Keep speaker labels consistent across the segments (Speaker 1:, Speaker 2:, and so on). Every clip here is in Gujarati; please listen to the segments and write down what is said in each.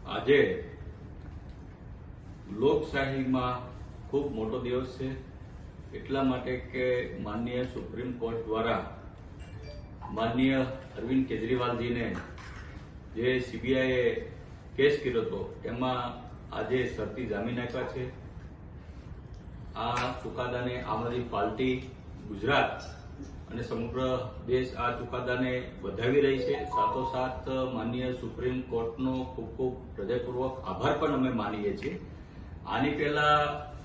Speaker 1: આજે લોકશાહીમાં ખૂબ મોટો દિવસ છે, એટલા માટે કે માનનીય સુપ્રીમ કોર્ટ દ્વારા માનનીય અરવિંદ કેજરીવાલજીને જે સીબીઆઈએ કેસ કર્યો હતો એમાં આજે શરતી જામીન આપ્યા છે. આ ચુકાદાને આમ આદમી પાર્ટી ગુજરાત અને સમગ્ર દેશ આ ચુકાદાને વધાવી રહી છે. સાથોસાથ માનનીય સુપ્રીમ કોર્ટનો ખૂબ ખૂબ હૃદયપૂર્વક આભાર પણ અમે માનીએ છીએ. આની પહેલા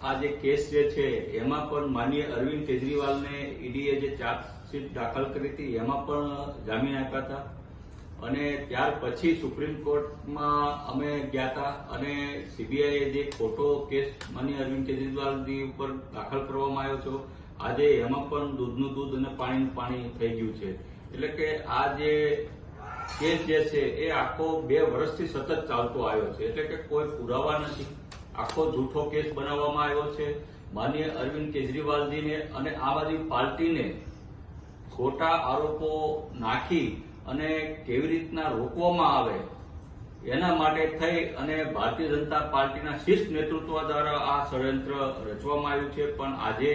Speaker 1: આ જે કેસ જે છે એમાં પણ માનનીય અરવિંદ કેજરીવાલને ઈડીએ જે ચાર્જશીટ દાખલ કરી હતી એમાં પણ જામીન આપ્યા હતા અને ત્યાર પછી સુપ્રીમ કોર્ટમાં અમે ગયા હતા અને સીબીઆઈએ જે ખોટો કેસ માનનીય અરવિંદ કેજરીવાલજી ઉપર દાખલ કરવામાં આવ્યો છે, આજે એમાં પણ દૂધનું દૂધ અને પાણીનું પાણી થઈ ગયું છે. એટલે કે આ જે કેસ જે છે એ આખો 2 વર્ષથી સતત ચાલતો આવ્યો છે. એટલે કે કોઈ પુરાવા નથી, આખો જૂઠો કેસ બનાવવામાં આવ્યો છે. માનનીય અરવિંદ કેજરીવાલજીને અને આમ આદમી પાર્ટીને ખોટા આરોપો નાખી અને કેવી રીતના રોકવામાં આવે એના માટે થઈ અને ભારતીય જનતા પાર્ટીના શીર્ષ નેતૃત્વ દ્વારા આ ષડયંત્ર રચવામાં આવ્યું છે. પણ આજે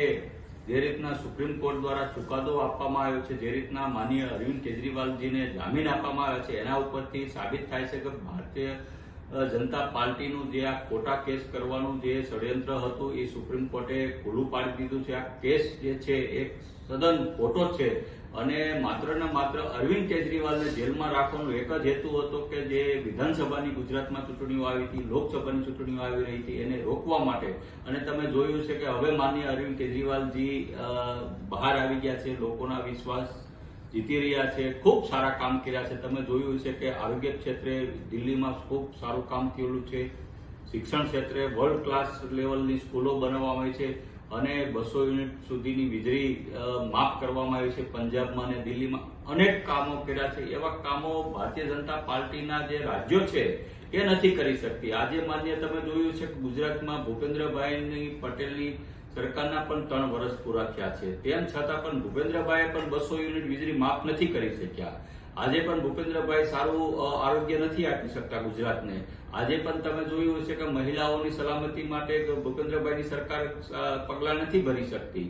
Speaker 1: જે રીતના સુપ્રીમ કોર્ટ દ્વારા ચુકાદો આપવામાં આવ્યો છે, જે રીતના માનનીય અરવિંદ કેજરીવાલજીને જામીન આપવામાં આવ્યા છે, એના ઉપરથી સાબિત થાય છે કે ભારતીય જનતા પાર્ટીનું જે આ ખોટા કેસ કરવાનું જે ષડયંત્ર હતું એ સુપ્રીમ કોર્ટે ખુલ્લું પાડી દીધું છે. આ કેસ જે છે એ સદન ખોટો છે અને માત્ર ને માત્ર અરવિંદ કેજરીવાલને જેલમાં રાખવાનો એક જ હેતુ હતો કે જે વિધાનસભાની ગુજરાતમાં ચૂંટણીઓ આવી હતી, લોકસભાની ચૂંટણીઓ આવી રહી હતી, એને રોકવા માટે. અને તમે જોયું છે કે હવે માનનીય અરવિંદ કેજરીવાલજી બહાર આવી ગયા છે, લોકોના વિશ્વાસ જીતી રહ્યા છે, ખૂબ સારા કામ કર્યા છે. તમે જોયું છે કે આરોગ્ય ક્ષેત્રે દિલ્હીમાં ખૂબ સારું કામ થયેલું છે, શિક્ષણ ક્ષેત્રે વર્લ્ડ ક્લાસ લેવલની સ્કૂલો બનાવવામાં આવી છે અને 200 યુનિટ સુધીની વીજળી માફ કરવામાં આવી છે. પંજાબમાં અને દિલ્હીમાં અનેક કામો કર્યા છે. એવા કામો ભારતીય જનતા પાર્ટીના જે રાજ્યો છે એ નથી કરી શકતી. આજે માન્ય તમે જોયું છે કે ગુજરાતમાં ભૂપેન્દ્રભાઈ પટેલની સરકારના પણ 3 વર્ષ પૂરા થયા છે, તેમ છતાં પણ ભૂપેન્દ્રભાઈએ પણ 200 યુનિટ વીજળી માફ નથી કરી શક્યા. આજે પણ ભૂપેન્દ્રભાઈ સારું આરોગ્ય નથી આપી શકતા ગુજરાતને. આજે પણ તમે જોયું છે કે મહિલાઓની સલામતી માટે ભૂપેન્દ્રભાઈની સરકાર પગલાં નથી ભરી શકતી.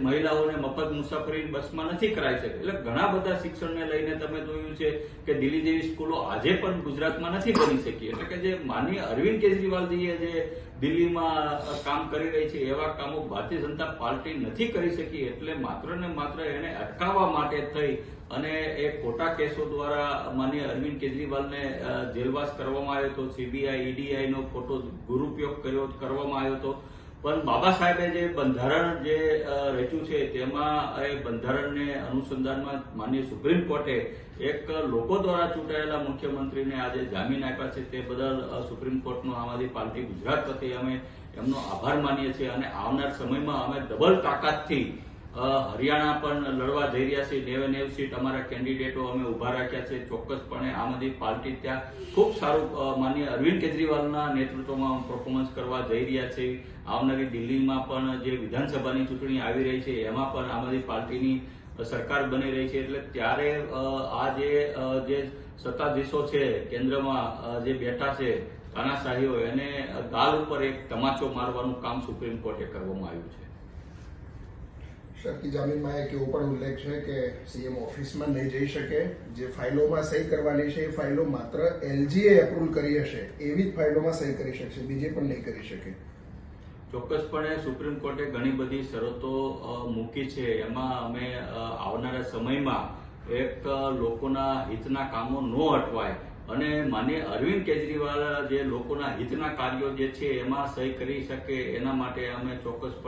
Speaker 1: મહિલાઓને મફત મુસાફરી બસમાં નથી કરાઈ શકતી. એટલે ઘણા બધા શિક્ષણને લઈને તમે જોયું છે કે દિલ્હી જેવી સ્કૂલો આજે પણ ગુજરાતમાં નથી બની શકી. એટલે કે જે માનનીય અરવિંદ કેજરીવાલજીએ જે દિલ્હીમાં કામ કરી રહી છે એવા કામો ભારતીય જનતા પાર્ટી નથી કરી શકી. એટલે માત્ર ને માત્ર એને અટકાવવા માટે થઈ અને એ ખોટા કેસો દ્વારા માનનીય અરવિંદ કેજરીવાલને જેલવાસ કરવામાં આવ્યો હતો. સીબીઆઈ ઈડીઆઈનો ખોટો દુરુપયોગ કરવામાં આવ્યો હતો. પણ બાબા સાહેબે જે બંધારણ જે રચ્યું છે તેમાં એ બંધારણને અનુસંધાનમાં માનનીય સુપ્રીમ કોર્ટે એક લોકો દ્વારા ચૂંટાયેલા મુખ્યમંત્રીને આજે જામીન આપ્યા છે. તે બદલ સુપ્રીમ કોર્ટનો આમ આદમી પાર્ટી ગુજરાત વતી અમે એમનો આભાર માનીએ છીએ અને આવનાર સમયમાં અમે ડબલ તાકાતથી હરિયાણા પણ લડવા જઈ રહ્યા છીએ. 90 સીટ અમારા કેન્ડિડેટો અમે ઉભા રાખ્યા છે. ચોક્કસપણે આમ આદમી પાર્ટી ત્યાં ખૂબ સારું માનનીય અરવિંદ કેજરીવાલના નેતૃત્વમાં પરફોર્મન્સ કરવા જઈ રહ્યા છે. આવનારી દિલ્હીમાં પણ જે વિધાનસભાની ચૂંટણી આવી રહી છે એમાં પણ આમ આદમી પાર્ટીની સરકાર બની રહી છે. એટલે ત્યારે આ જે સત્તાધીશો છે કેન્દ્રમાં જે બેઠા છે તાનાશાહીઓ, એને ગાલ ઉપર એક તમાચો મારવાનું કામ સુપ્રીમ કોર્ટે કરવામાં આવ્યું છે.
Speaker 2: શરતી જામીનમાં એક એવો પણ ઉલ્લેખ છે કે સીએમ ઓફિસમાં નહીં જઈ શકે, જે ફાઇલોમાં સહી કરવાની છે એ ફાઇલો માત્ર એલજીએ એપ્રુવ કરી હશે એવી જ ફાઇલોમાં સહી કરી શકશે, બીજે પણ નહીં કરી શકે.
Speaker 1: ચોક્કસપણે સુપ્રીમ કોર્ટે ઘણી બધી શરતો મૂકી છે. એમાં અમે આવનારા સમયમાં એક લોકોના હિતના કામો ન અટવાય અને માનનીય અરવિંદ કેજરીવાલ જે લોકોના હિતના કાર્યો જે છે એમાં સહી કરી શકે એના માટે અમે ચોક્કસપણે